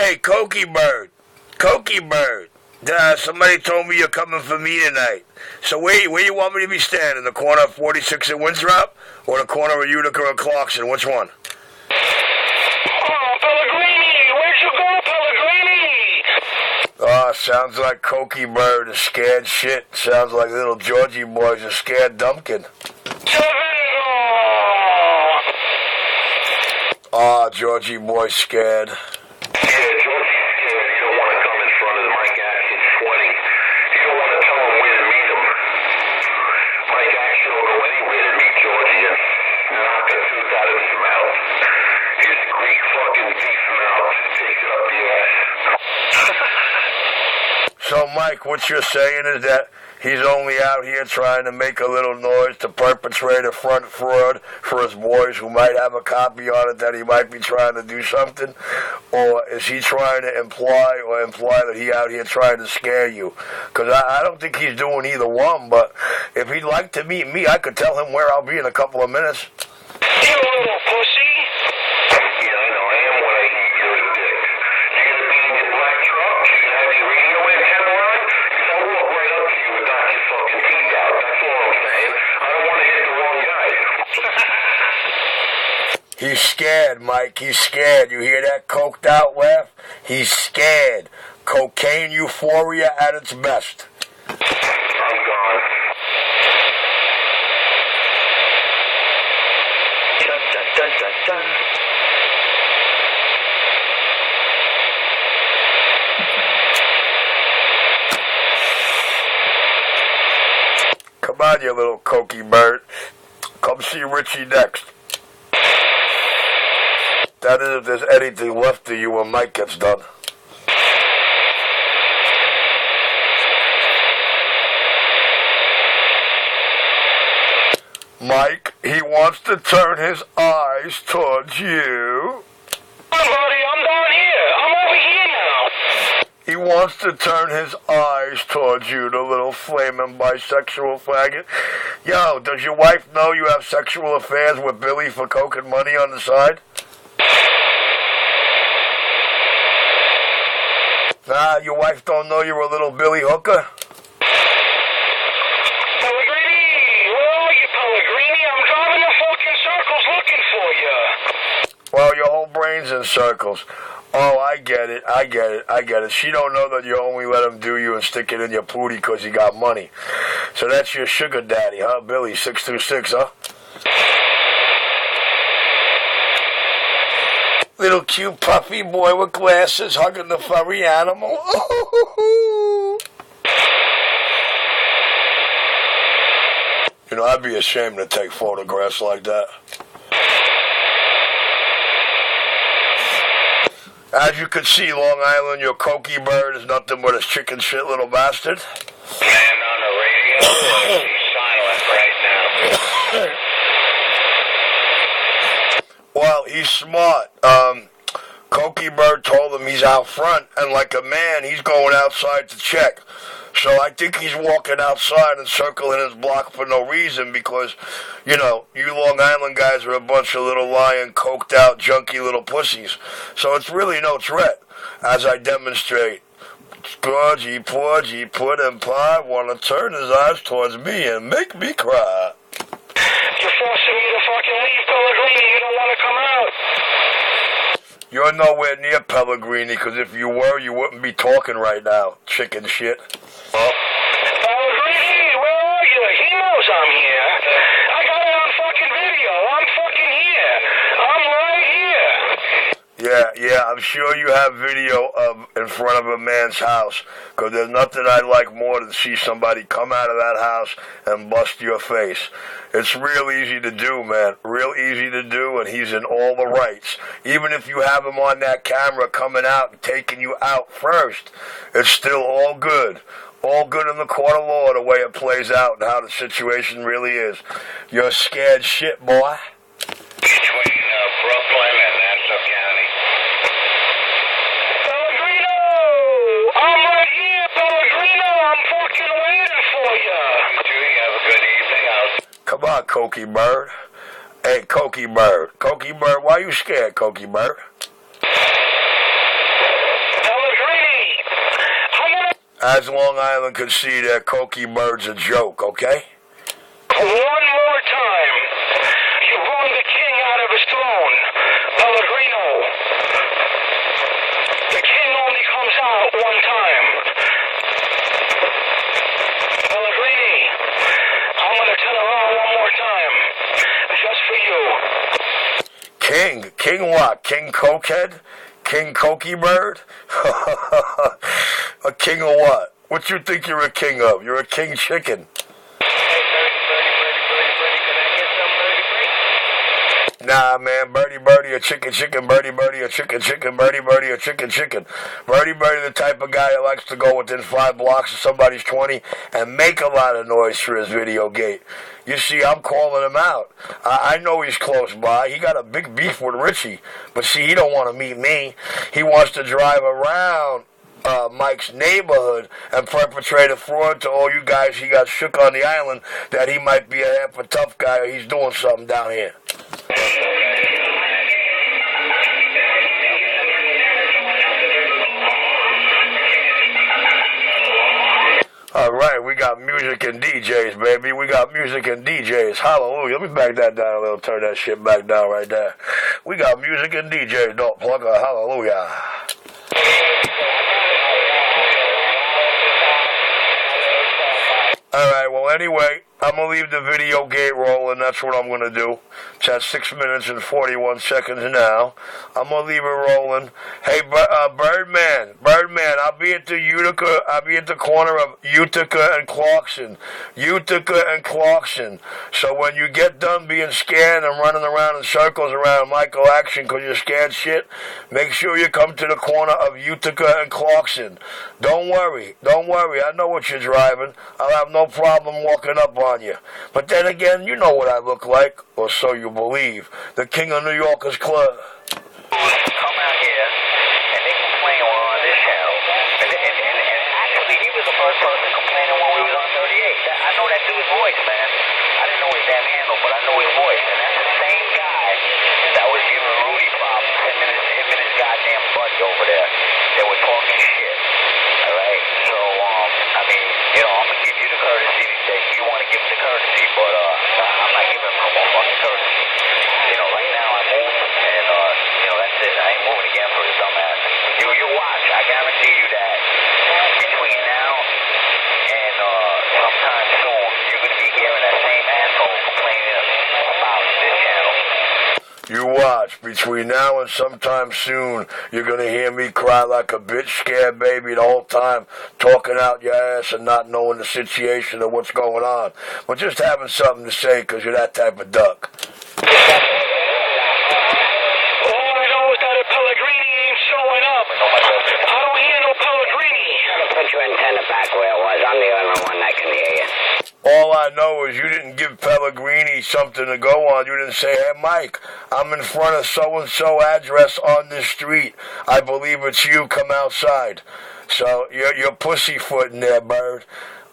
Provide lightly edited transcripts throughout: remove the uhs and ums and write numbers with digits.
Hey, Cokie Bird. Cokie Bird. Somebody told me you're coming for me tonight. So where you want me to be standing? The corner of 46 and Winthrop? Or the corner of Utica and Clarkson? Which one? Oh, Pellegrini! Where'd you go, Pellegrini? Oh, sounds like Cokie Bird is scared shit. Sounds like little Georgie boy's a scared dumpkin. Oh, Georgie boy's scared. Yeah, Georgie's scared. He don't want to come in front of the Mike Action sweating. He don't want to tell him where to meet him. Mike Action don't go anywhere to meet Georgie and knock the tooth out of his mouth. His Greek fucking beef mouth takes it up the ass. So, Mike, what you're saying is that he's only out here trying to make a little noise to perpetrate a front fraud for his boys who might have a copy on it that he might be trying to do something? Or is he trying to imply that he out here trying to scare you? Because I don't think he's doing either one, but if he'd like to meet me, I could tell him where I'll be in a couple of minutes. You little pussy. Yeah, I know. I am what I eat. You're a dick. You're going to be in your black truck? You're going to have your radio antenna on? Because I'll walk right up to you and knock your fucking teeth out. That's all I'm saying. I don't want to hit the wrong guy. He's scared, Mike. He's scared. You hear that coked out laugh? He's scared. Cocaine euphoria at its best. I'm gone. Dun, dun, dun, dun, dun. Come on, you little Cokie Bird. Come see Richie next. That is if there's anything left of you when Mike gets done. Mike, he wants to turn his eyes towards you. Buddy, I'm down here. I'm over here now. He wants to turn his eyes towards you, the little flaming bisexual faggot. Yo, does your wife know you have sexual affairs with Billy for coke and money on the side? Nah, your wife don't know you're a little Billy hooker? Pellegrini, where are you, Pellegrini? I'm driving in fucking circles looking for you. Well, your whole brain's in circles. Oh, I get it. She don't know that you only let him do you and stick it in your pootie because he got money. So that's your sugar daddy, huh, Billy, 626, huh? Little cute puffy boy with glasses hugging the furry animal. You know, I'd be ashamed to take photographs like that. As you can see, Long Island, your Cokie Bird is nothing but a chicken shit little bastard. Man on the radio, he's silent right now. Well, he's smart. Cokie Bird told him he's out front, and like a man, he's going outside to check. So I think he's walking outside and circling his block for no reason because, you know, you Long Island guys are a bunch of little lying, coked out, junky little pussies. So it's really no threat, as I demonstrate. Scourgy, porgy, puddin' pie, wanna turn his eyes towards me and make me cry. You're forcing me to fucking leave, Pellegrini. You don't want to come out. You're nowhere near Pellegrini, because if you were, you wouldn't be talking right now, chicken shit. Pellegrini, where are you? He knows I'm here. I got it on fucking video. I'm fucking here. I'm right here. Yeah, I'm sure you have video of in front of a man's house, because there's nothing I'd like more than see somebody come out of that house and bust your face. It's real easy to do, man. Real easy to do, and he's in all the rights. Even if you have him on that camera coming out and taking you out first, it's still all good. All good in the court of law, the way it plays out and how the situation really is. You're scared shit, boy. Between Brooklyn and Nassau County. Pellegrino! I'm right here, Pellegrino! I'm fucking waiting for you! You too, you have a good evening. Come on, Cokie Bird. Hey, Cokie Bird. Cokie Bird, why you scared, Cokie Bird? as Long Island can see that Cokie Bird's a joke, okay? One more time. You wrung the king out of his throne, Pellegrino. The king only comes out one time. Pellegrini, I'm going to turn around one more time. Just for you. King? King what? King Cokehead? King Cokie Bird? A king of what? What you think you're a king of? You're a king chicken. Nah, man, birdie, a chicken, birdie, a chicken, birdie, a chicken. Birdie, the type of guy that likes to go within 5 blocks of somebody's 20 and make a lot of noise for his video gate. You see, I'm calling him out. I know he's close by. He got a big beef with Richie. But see, he don't want to meet me. He wants to drive around Mike's neighborhood and perpetrate a fraud to all you guys. He got shook on the island that he might be a half a tough guy or he's doing something down here. All right, we got music and DJs, baby. We got music and DJs. Hallelujah. Let me back that down a little. Turn that shit back down right there. We got music and DJs. Don't plug her. Hallelujah. All right, well, anyway, I'm going to leave the video gate rolling. That's what I'm going to do. It's at 6 minutes and 41 seconds now. I'm going to leave it rolling. Hey, Birdman, I'll be at the Utica. I'll be at the corner of Utica and Clarkson. So when you get done being scared and running around in circles around Michael Action because you're scared shit, make sure you come to the corner of Utica and Clarkson. Don't worry. I know what you're driving. I'll have no problem walking up on you. But then again, you know what I look like, or so you believe. The king of New Yorkers Club. Come out here, and they complain on this channel. And actually, he was the first person complaining when we was on 38. I know that dude's voice, man. I didn't know his damn handle, but I know his voice. And that's the same guy that was giving Rudy problems. Him and his goddamn buddy over there. They were talking shit. All right? So, I mean, you know, I'm going to give you the courtesy that you want to give the courtesy, but I'm not giving him no more fucking courtesy. You know, right now I moved, and, you know, that's it. I ain't moving again for his dumb ass. You watch. I guarantee you that between now and sometime soon, you're going to be hearing that same asshole complaining about this channel. You watch. Between now and sometime soon, you're going to hear me cry like a bitch scared baby the whole time, talking out your ass and not knowing the situation or what's going on. But just having something to say because you're that type of duck. All I know is that if Pellegrini ain't showing up, I don't hear no Pellegrini. Put your antenna back where it was. I'm the only one that can hear you. All I know is you didn't give Pellegrini something to go on. You didn't say, hey, Mike, I'm in front of so-and-so address on this street. I believe it's you. Come outside. So you're pussyfooting there, Bird.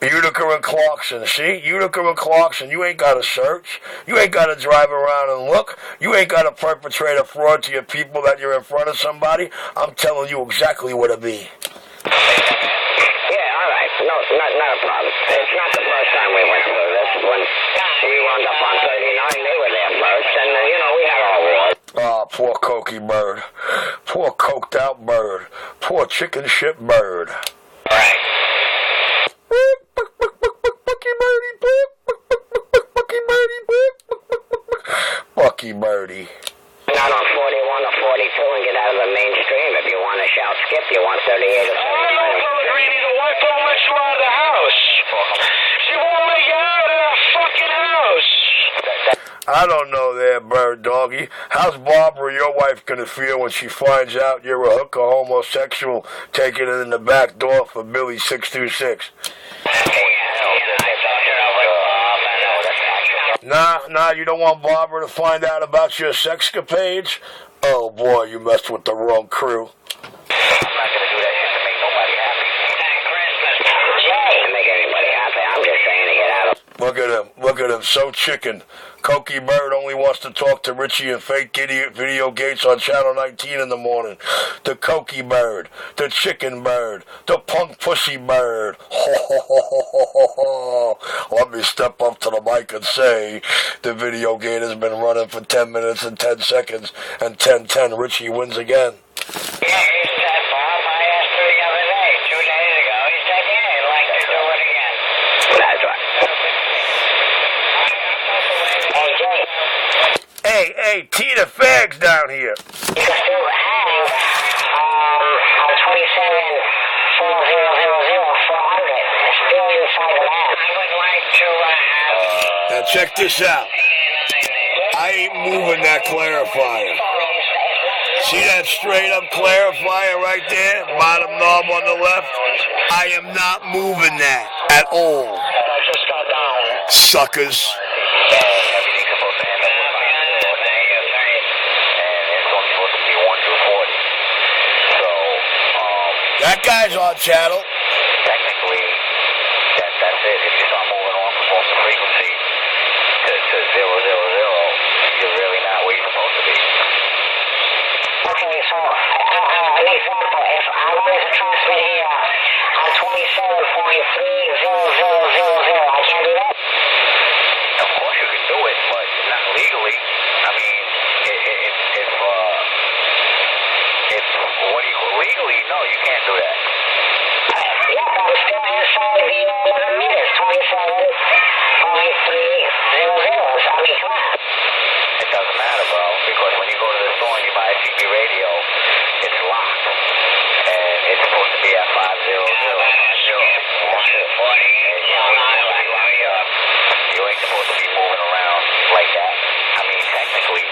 Utica and Clarkson, see? Utica and Clarkson, you ain't got to search. You ain't got to drive around and look. You ain't got to perpetrate a fraud to your people that you're in front of somebody. I'm telling you exactly what it be. Yeah, all right. No, not a problem. It's not the first time we went through this. When we wound up on 39, they were there first, and, you know, we had our wars. Oh, poor Cokie Bird. Poor coked out Bird. Poor chicken shit Bird. All right. Bucky Birdie. Not on 41 or 42 and get out of the mainstream. If you want to shout skip, you want 38 or 39. No, Pellegrini, the wife won't let you out of the house. She won't let you out of that fucking house. I don't know there, Bird Doggy. How's Barbara, your wife, gonna feel when she finds out you're a hooker homosexual taking it in the back door for Billy 626? Nah, you don't want Barbara to find out about your sexcapades? Oh boy, you messed with the wrong crew. I'm not going to do that shit to make nobody happy. Thank Christmas. To make anybody happy, I'm just saying to get out of... Look at him, so chicken. Cokie Bird only wants to talk to Richie and fake video gates on Channel 19 in the morning. The Cokie Bird, the chicken bird, the punk pussy bird. Ho, ho, ho, ho, ho, ho. Let me step up to the mic and say, the video gate has been running for 10 minutes and 10 seconds, and 10-10, Richie wins again. Yeah, he said, Bob, I asked him the other day, 2 days ago, he said, yeah, he'd like to do it again. That's right. Hey, Tina Fags down here. You can still hang on 27-4000-400. It's still inside the lab. I would like to Now check this out. I ain't moving that clarifier. See that straight up clarifier right there? Bottom knob on the left? I am not moving that at all. I just got down. Suckers. That guy's on channel. Technically, that's it. If you start moving on from the frequency to 000, you're really not where you're supposed to be. Okay, so an example, if I wanted to transmit here on 27.30000, I can't do that? Of course you can do it, but not legally. I mean, legally, no, you can't do that. Yeah, but I'm still inside the 11 minutes, 27.300. I mean, come on. It doesn't matter, bro, because when you go to the store and you buy a CB radio, it's locked, and it's supposed to be at 500. You ain't supposed to be moving around like that. I mean, technically.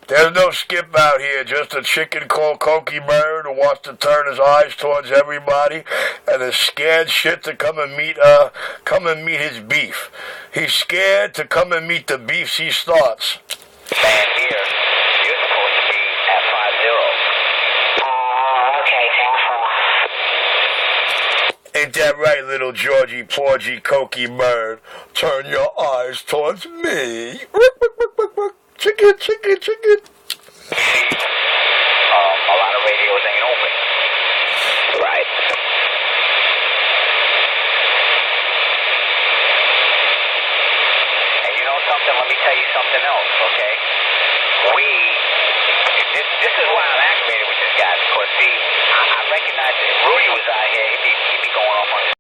There's no skip out here, just a chicken called Cokie Bird who wants to turn his eyes towards everybody and is scared shit to come and meet his beef. He's scared to come and meet the beefs he starts. Man, here, you're supposed to be at 50. Okay, careful. Ain't that right, little Georgie Porgy Cokie Bird? Turn your eyes towards me. Chicken. A lot of radios ain't open. Right. And you know something? Let me tell you something else, okay? This is why I'm aggravated with this guy, because see, I recognize that if Rudy was out here, he'd be going off on his